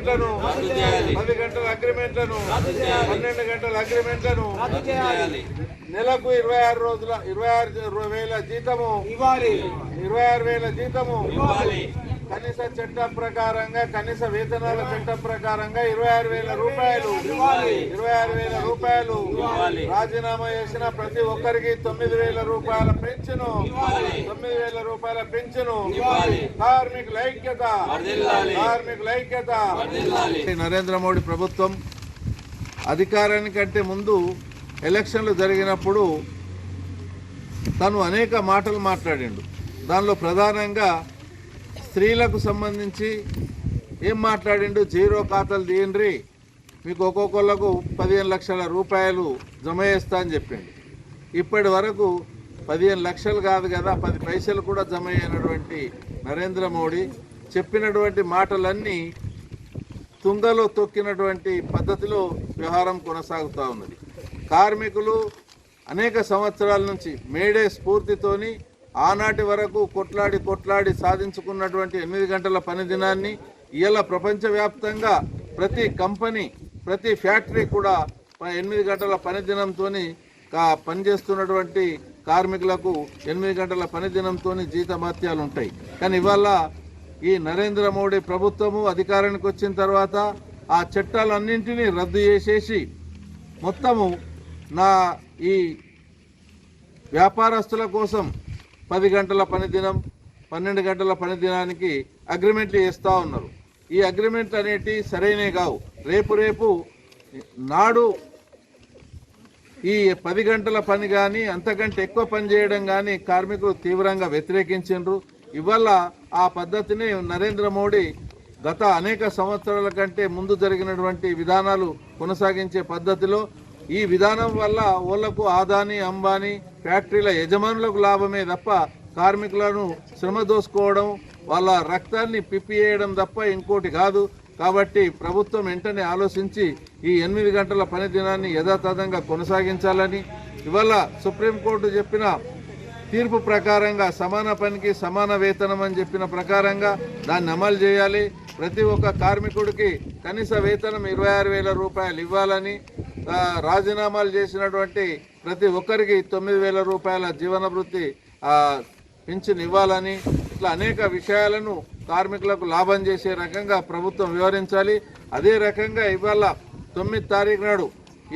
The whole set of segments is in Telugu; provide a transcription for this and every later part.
అగ్రిమెంట్లను 10 గంటల అగ్రిమెంట్లను 12 గంటల అగ్రిమెంట్లను నెలకు 26,000 జీతము 26,000 జీతము కనీస చట్టం ప్రకారంగా కనీస వేతనాల చట్టం ప్రకారంగా 26,000 రూపాయలు 26,000 రూపాయలు రాజీనామా చేసిన ప్రతి ఒక్కరికి 9,000 రూపాయల పెన్షను 9,000 రూపాయల పెన్షను కార్మికుల ఐక్యత కార్మికుల ఐక్యత. నరేంద్ర మోడీ ప్రభుత్వం అధికారానికంటే ముందు ఎలక్షన్లు జరిగినప్పుడు తను అనేక మాటలు మాట్లాడిండు. దానిలో ప్రధానంగా స్త్రీలకు సంబంధించి ఏం మాట్లాడిండు, జీరో ఖాతాలు తీయండి, మీకు ఒక్కొక్కళ్ళకు 15 లక్షల రూపాయలు జమ చేస్తా అని చెప్పిండు. ఇప్పటి వరకు 15 లక్షలు కాదు కదా 10 పైసలు కూడా జమ అయినటువంటి నరేంద్ర మోడీ చెప్పినటువంటి మాటలన్నీ తుంగలో తొక్కినటువంటి పద్ధతిలో వ్యవహారం కొనసాగుతూ ఉన్నది. కార్మికులు అనేక సంవత్సరాల నుంచి మేడే స్ఫూర్తితోని ఆనాటి వరకు కొట్లాడి సాధించుకున్నటువంటి 8 గంటల పని దినాన్ని ఇవాళ ప్రపంచవ్యాప్తంగా ప్రతి కంపెనీ ప్రతి ఫ్యాక్టరీ కూడా 8 గంటల పని దినంతో పనిచేస్తున్నటువంటి కార్మికులకు 8 గంటల పని దినంతో జీతభత్యాలు ఉంటాయి. కానీ ఇవాళ ఈ నరేంద్ర మోడీ ప్రభుత్వము అధికారానికి వచ్చిన తర్వాత ఆ చట్టాలన్నింటినీ రద్దు చేసేసి మొత్తము ఈ వ్యాపారస్తుల కోసం 10 గంటల పని దినం 12 గంటల పని దినానికి అగ్రిమెంట్లు చేస్తూ ఉన్నారు. ఈ అగ్రిమెంట్లు అనేటివి సరైనవి కావు. రేపు నాడు ఈ 10 గంటల పని కానీ అంతకంటే ఎక్కువ పని చేయడం కానీ కార్మికులు తీవ్రంగా వ్యతిరేకించారు. ఇవాళ ఆ పద్ధతిని నరేంద్ర మోడీ గత అనేక సంవత్సరాల కంటే ముందు జరిగినటువంటి విధానాలు కొనసాగించే పద్ధతిలో ఈ విధానం వల్ల ఓళ్లకు ఆదాని అంబానీ ఫ్యాక్టరీల యజమానులకు లాభమే తప్ప కార్మికులను శ్రమ దోసుకోవడం వాళ్ళ రక్తాన్ని పిప్పివేయడం తప్ప ఇంకోటి కాదు. కాబట్టి ప్రభుత్వం వెంటనే ఆలోచించి ఈ 8 గంటల పని దినాన్ని యథాతథంగా కొనసాగించాలని ఇవాళ సుప్రీంకోర్టు చెప్పిన తీర్పు ప్రకారంగా సమాన పనికి సమాన వేతనం అని చెప్పిన ప్రకారంగా దాన్ని అమలు చేయాలి. ప్రతి ఒక్క కార్మికుడికి కనీస వేతనం 26,000 రూపాయలు ఇవ్వాలని, రాజీనామాలు చేసినటువంటి ప్రతి ఒక్కరికి 9,000 రూపాయల జీవన భృతి పింఛన్ ఇవ్వాలని, ఇట్లా అనేక విషయాలను కార్మికులకు లాభం చేసే రకంగా ప్రభుత్వం వివరించాలి. అదే రకంగా ఇవాళ 9 తారీఖు నాడు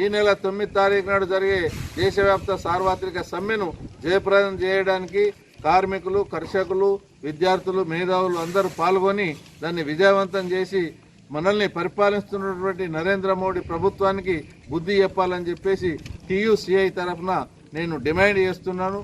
ఈ నెల 9 తారీఖు నాడు జరిగే దేశవ్యాప్త సార్వత్రిక సమ్మెను జయప్రదం చేయడానికి కార్మికులు, కర్షకులు, విద్యార్థులు, మేధావులు అందరూ పాల్గొని దాన్ని విజయవంతం చేసి మనల్ని పరిపాలిస్తున్నటువంటి నరేంద్ర మోడీ ప్రభుత్వానికి బుద్ధి చెప్పాలని చెప్పేసి TUCI తరఫున నేను డిమాండ్ చేస్తున్నాను.